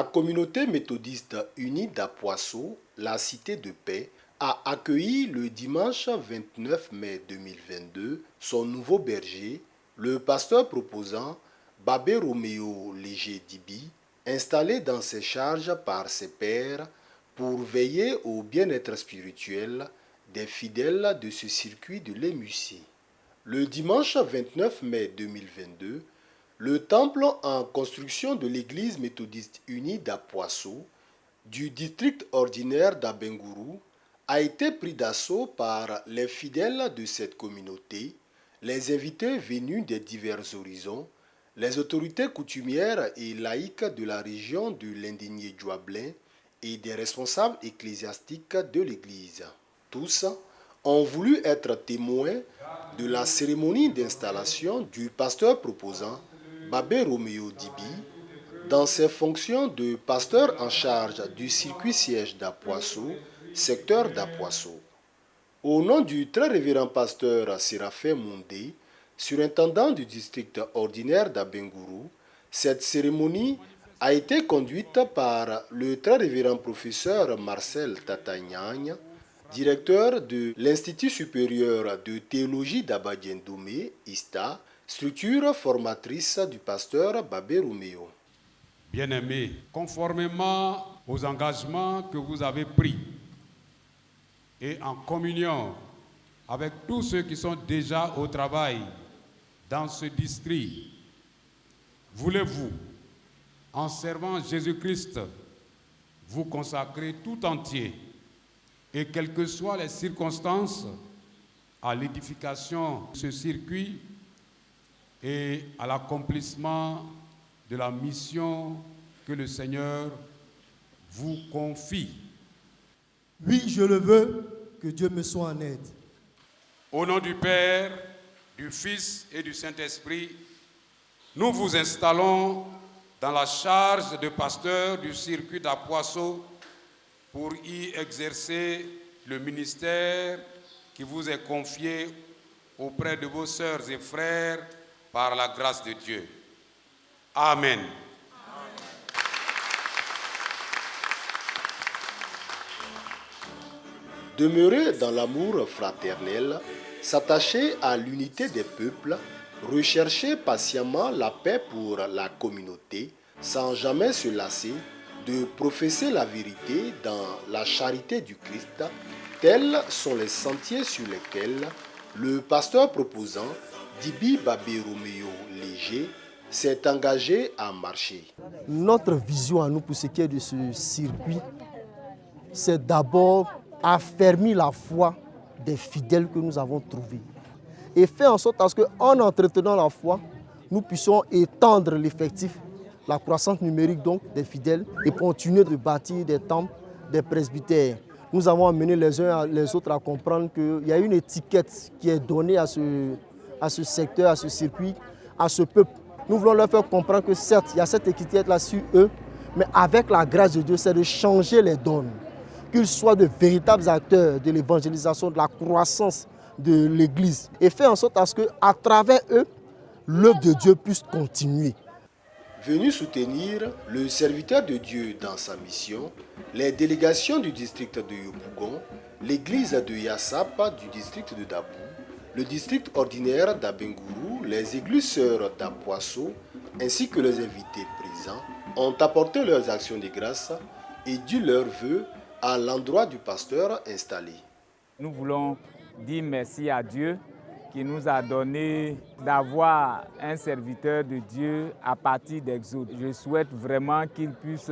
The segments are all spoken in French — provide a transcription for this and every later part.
La communauté méthodiste unie d'Apoisseau, la cité de paix, a accueilli le dimanche 29 mai 2022 son nouveau berger, le pasteur proposant Babé Roméo Léger Dibi, installé dans ses charges par ses pairs pour veiller au bien-être spirituel des fidèles de ce circuit de l'Émusée. Le dimanche 29 mai 2022, le temple en construction de l'église méthodiste unie d'Apoisseau du district ordinaire d'Abengourou a été pris d'assaut par les fidèles de cette communauté, les invités venus des divers horizons, les autorités coutumières et laïques de la région de l'Indigné-Djoablin et des responsables ecclésiastiques de l'église. Tous ont voulu être témoins de la cérémonie d'installation du pasteur proposant Babé Roméo Dibi dans ses fonctions de pasteur en charge du circuit siège d'Apoisseau, secteur d'Apoisseau. Au nom du très révérend pasteur Séraphin Moundé, surintendant du district ordinaire d'Abengourou, cette cérémonie a été conduite par le très révérend professeur Marcel Tatagnagne, directeur de l'Institut supérieur de théologie d'Abadien-Doumé, ISTA, structure formatrice du pasteur Babé Roméo. Bien-aimés, conformément aux engagements que vous avez pris et en communion avec tous ceux qui sont déjà au travail dans ce district, voulez-vous, en servant Jésus-Christ, vous consacrer tout entier et quelles que soient les circonstances à l'édification de ce circuit et à l'accomplissement de la mission que le Seigneur vous confie? Oui, je le veux, que Dieu me soit en aide. Au nom du Père, du Fils et du Saint-Esprit, nous vous installons dans la charge de pasteur du circuit d'Apoisseau pour y exercer le ministère qui vous est confié auprès de vos sœurs et frères par la grâce de Dieu. Amen. Demeurer dans l'amour fraternel, s'attacher à l'unité des peuples, rechercher patiemment la paix pour la communauté, sans jamais se lasser de professer la vérité dans la charité du Christ, tels sont les sentiers sur lesquels le pasteur proposant Dibi Babé Roméo Léger s'est engagé à marcher. Notre vision à nous pour ce qui est de ce circuit, c'est d'abord affermir la foi des fidèles que nous avons trouvés et faire en sorte qu'en entretenant la foi, nous puissions étendre l'effectif, la croissance numérique donc des fidèles et continuer de bâtir des temples, des presbytères. Nous avons amené les uns les autres à comprendre qu'il y a une étiquette qui est donnée à ce secteur, à ce circuit, à ce peuple. Nous voulons leur faire comprendre que certes, il y a cette étiquette-là sur eux, mais avec la grâce de Dieu, c'est de changer les donnes, qu'ils soient de véritables acteurs de l'évangélisation, de la croissance de l'Église, et faire en sorte qu'à travers eux, l'œuvre de Dieu puisse continuer. Venu soutenir le serviteur de Dieu dans sa mission, les délégations du district de Yopougon, l'église de Yassap du district de Dabou, le district ordinaire d'Abengourou, les églises sœurs d'Apoisseau, ainsi que les invités présents, ont apporté leurs actions de grâce et dit leurs vœux à l'endroit du pasteur installé. Nous voulons dire merci à Dieu qui nous a donné d'avoir un serviteur de Dieu à partir d'Exode. Je souhaite vraiment qu'il puisse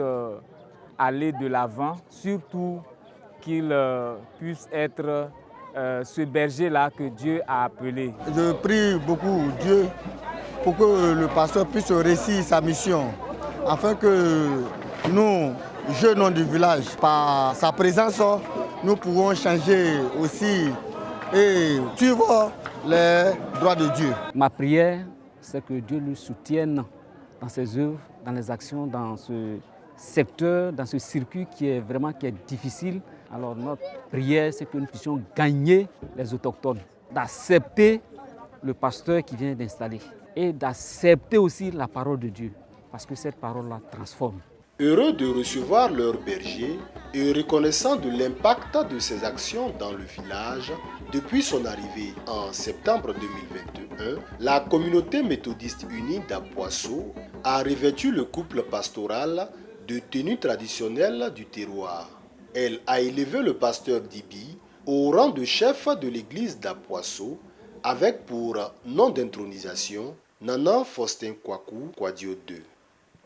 aller de l'avant, surtout qu'il puisse être ce berger-là que Dieu a appelé. Je prie beaucoup Dieu pour que le pasteur puisse réussir sa mission, afin que nous, jeunes hommes du village, par sa présence, nous pourrons changer aussi et suivre les droits de Dieu. Ma prière, c'est que Dieu nous soutienne dans ses œuvres, dans les actions, dans ce secteur, dans ce circuit qui est difficile. Alors notre prière, c'est que nous puissions gagner les autochtones, d'accepter le pasteur qui vient d'installer et d'accepter aussi la parole de Dieu, parce que cette parole-là transforme. Heureux de recevoir leur berger et reconnaissant de l'impact de ses actions dans le village, depuis son arrivée en septembre 2021, la communauté méthodiste unie d'Apoisseau a revêtu le couple pastoral de tenues traditionnelles du terroir. Elle a élevé le pasteur Dibi au rang de chef de l'église d'Apoisseau avec pour nom d'intronisation Nana Faustin Kwaku Kwadio II.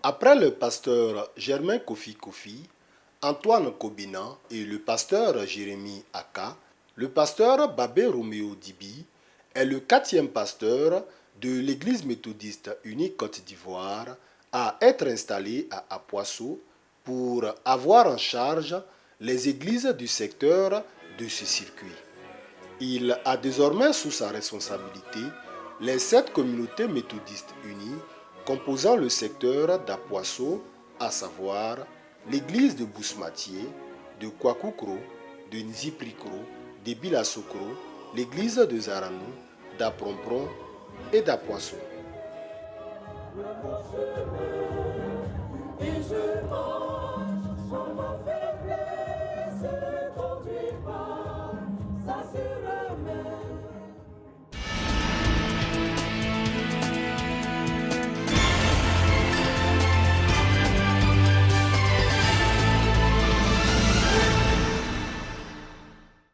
Après le pasteur Germain Kofi Kofi, Antoine Kobina et le pasteur Jérémy Aka, le pasteur Babé Roméo Dibi est le 4e pasteur de l'église méthodiste unie Côte d'Ivoire à être installé à Apoisseau pour avoir en charge les églises du secteur de ce circuit. Il a désormais sous sa responsabilité les 7 communautés méthodistes unies composant le secteur d'Apoisseau, à savoir l'église de Bousmatier, de Kwakoukro, de Nziprikro, de Bilasokro, l'église de Zaranou, d'Aprompron et d'Apoisseau. Et je